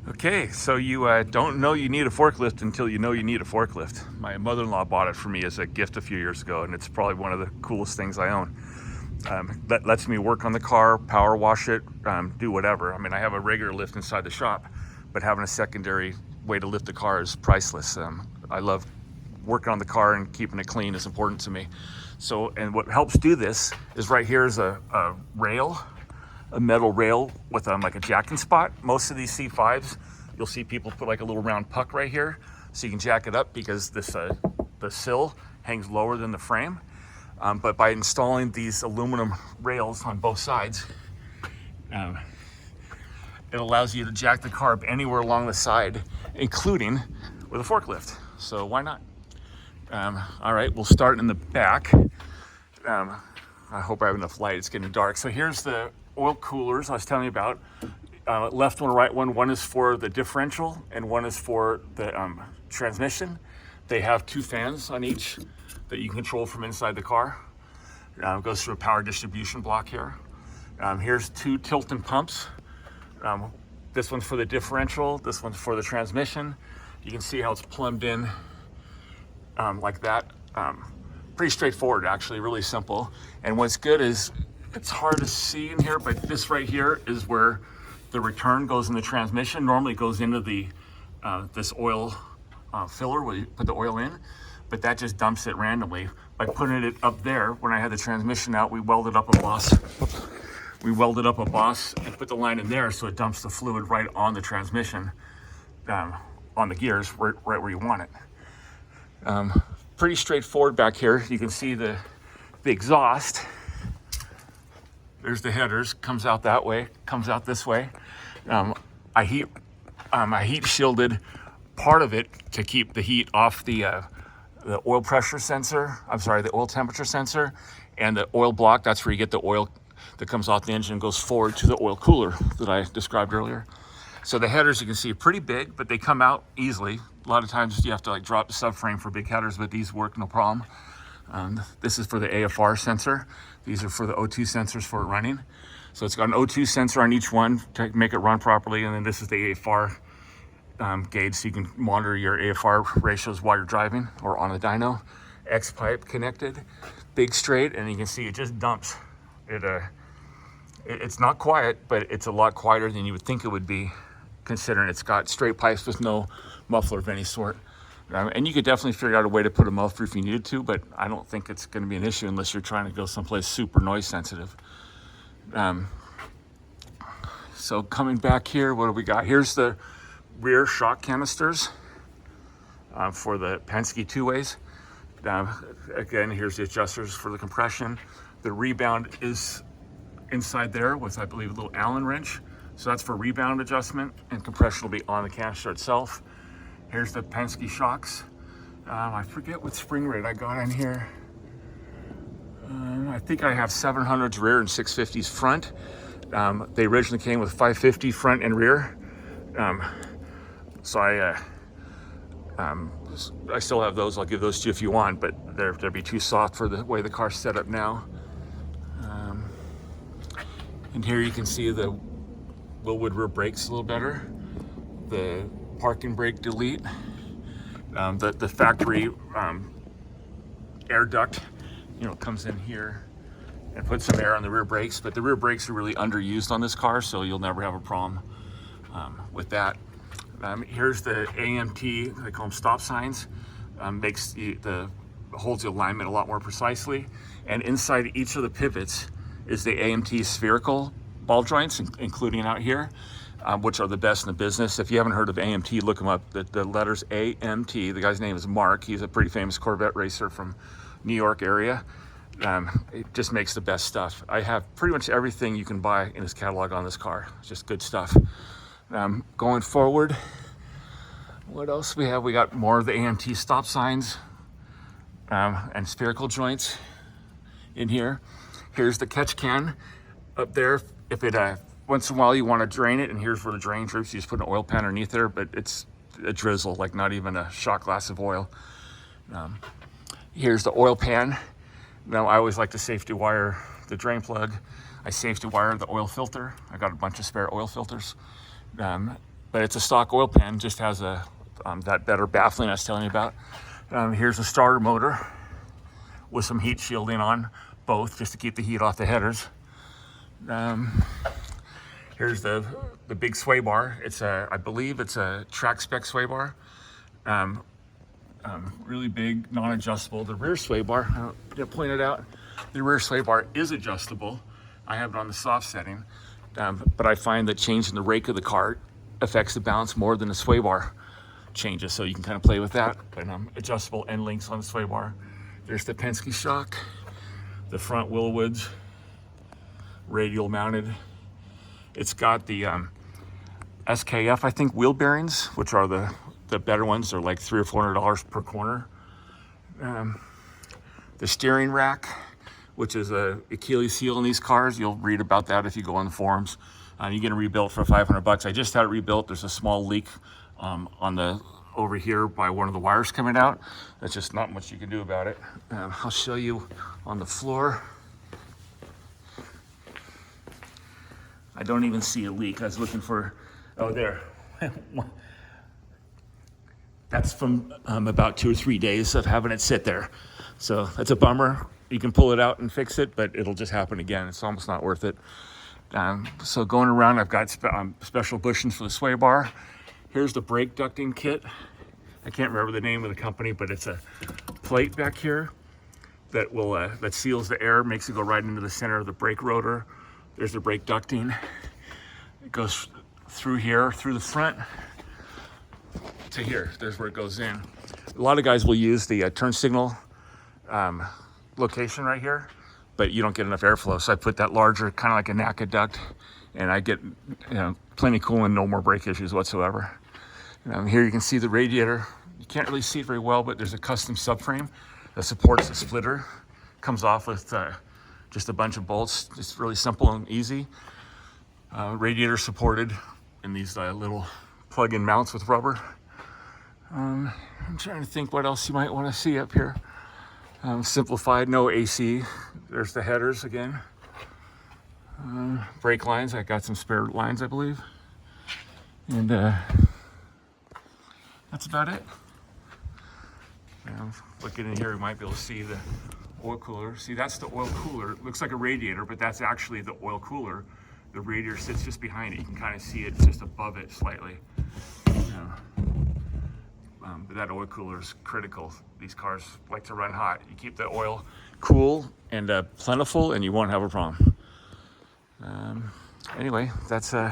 Okay, so you don't know you need a forklift until you know you need a forklift. My mother-in-law bought it for me as a gift a few years ago, and it's probably one of the coolest things I own. That lets me work on the car, power wash it, do whatever. I mean, I have a regular lift inside the shop, but having a secondary way to lift the car is priceless. I love working on the car, and keeping it clean is important to me. So, and what helps do this is right here is a rail, a metal rail with like a jacking spot. Most of these C5s, you'll see people put like a little round puck right here so you can jack it up, because this the sill hangs lower than the frame. But by installing these aluminum rails on both sides, it allows you to jack the car up anywhere along the side, including with a forklift. So why not? All right, we'll start in the back. I hope I have enough light. It's getting dark. So here's the oil coolers I was telling you about. Left one, right one. One is for the differential and one is for the transmission. They have two fans on each that you can control from inside the car. It goes through a power distribution block here. Here's two Tilton pumps. This one's for the differential, this one's for the transmission. You can see how it's plumbed in like that. Pretty straightforward, actually, really simple. And what's good is, it's hard to see in here, but this right here is where the return goes in the transmission. Normally it goes into the this oil filler where you put the oil in, but that just dumps it randomly. By putting it up there, when I had the transmission out, we welded up a boss. And put the line in there, so it dumps the fluid right on the transmission, on the gears, right where you want it. Pretty straightforward back here. You can see the exhaust. There's the headers, comes out that way, comes out this way. I heat shielded part of it to keep the heat off the oil pressure sensor, the oil temperature sensor, and the oil block. That's where you get the oil that comes off the engine and goes forward to the oil cooler that I described earlier. So the headers, you can see, are pretty big, but they come out easily. A lot of times you have to like drop the subframe for big headers, but these work no problem. This is for the AFR sensor. These are for the O2 sensors for it running. So it's got an O2 sensor on each one to make it run properly, and then this is the AFR gauge, so you can monitor your AFR ratios while you're driving or on a dyno. X pipe connected, big straight, and you can see it just dumps. It's not quiet, but it's a lot quieter than you would think it would be, considering it's got straight pipes with no muffler of any sort. And you could definitely figure out a way to put a muffler if you needed to, but I don't think it's going to be an issue unless you're trying to go someplace super noise sensitive. So coming back here, what do we got? Here's the rear shock canisters for the Penske two-ways. Again, here's the adjusters for the compression. The rebound is inside there with, I believe, a little Allen wrench. So that's for rebound adjustment, and compression will be on the canister itself. Here's the Penske shocks. I forget what spring rate I got on here. I think I have 700s rear and 650s front. They originally came with 550 front and rear. So I still have those. I'll give those to you if you want, but they'll be too soft for the way the car's set up now. And here you can see the Willwood rear brakes a little better. The parking brake delete. The factory air duct, comes in here and puts some air on the rear brakes, but the rear brakes are really underused on this car, so you'll never have a problem with that. Here's the AMT, they call them stop signs. Holds the alignment a lot more precisely. And inside each of the pivots is the AMT spherical ball joints, including out here, which are the best in the business. If you haven't heard of AMT, look them up. The letters AMT, the guy's name is Mark. He's a pretty famous Corvette racer from New York area. It just makes the best stuff. I have pretty much everything you can buy in his catalog on this car. It's just good stuff. Going forward, what else we have? We got more of the AMT stop signs and spherical joints in here. Here's the catch can up there. If it once in a while you want to drain it, and here's where the drain drips, you just put an oil pan underneath there, but it's a drizzle, like not even a shot glass of oil. Here's the oil pan. Now I always like to safety wire the drain plug. I safety wire the oil filter. I got a bunch of spare oil filters. But but it's a stock oil pan, just has a that better baffling I was telling you about. Here's a starter motor with some heat shielding on both, just to keep the heat off the headers. Here's the big sway bar. It's I believe it's a track spec sway bar. Really big, non-adjustable. The rear sway bar, I pointed out, the rear sway bar is adjustable. I have it on the soft setting, but I find that changing the rake of the cart affects the balance more than the sway bar changes, so you can kind of play with that. But adjustable end links on the sway bar. There's the Penske shock, the front Willwoods, radial mounted. It's got the SKF, I think, wheel bearings, which are the better ones. They're like $300 or $400 per corner. The steering rack, which is a Achilles heel in these cars. You'll read about that if you go on the forums. You get it rebuilt for $500. I just had it rebuilt. There's a small leak over here by one of the wires coming out. That's just not much you can do about it. I'll show you on the floor. I don't even see a leak. I was looking for, oh, there. That's from about 2 or 3 days of having it sit there. So that's a bummer. You can pull it out and fix it, but it'll just happen again. It's almost not worth it. So going around, I've got special bushings for the sway bar. Here's the brake ducting kit. I can't remember the name of the company, but it's a plate back here that will that seals the air, makes it go right into the center of the brake rotor. There's the brake ducting. It goes through here, through the front to here. There's where it goes in. A lot of guys will use the turn signal location right here, but you don't get enough airflow. So I put that larger, kind of like a NACA duct, and I get plenty cool and no more brake issues whatsoever. Here you can see the radiator. You can't really see it very well, but there's a custom subframe that supports the splitter. Comes off with just a bunch of bolts. It's really simple and easy. Radiator supported in these little plug-in mounts with rubber. I'm trying to think what else you might want to see up here. Simplified, no AC. There's the headers again. Brake lines, I got some spare lines, I believe. And that's about it. Looking in here, you might be able to see the oil cooler. See, that's the oil cooler. It looks like a radiator, but that's actually the oil cooler. The radiator sits just behind it. You can kind of see it just above it slightly. But that oil cooler is critical. These cars like to run hot. You keep the oil cool and plentiful, and you won't have a problem. Anyway, that's it.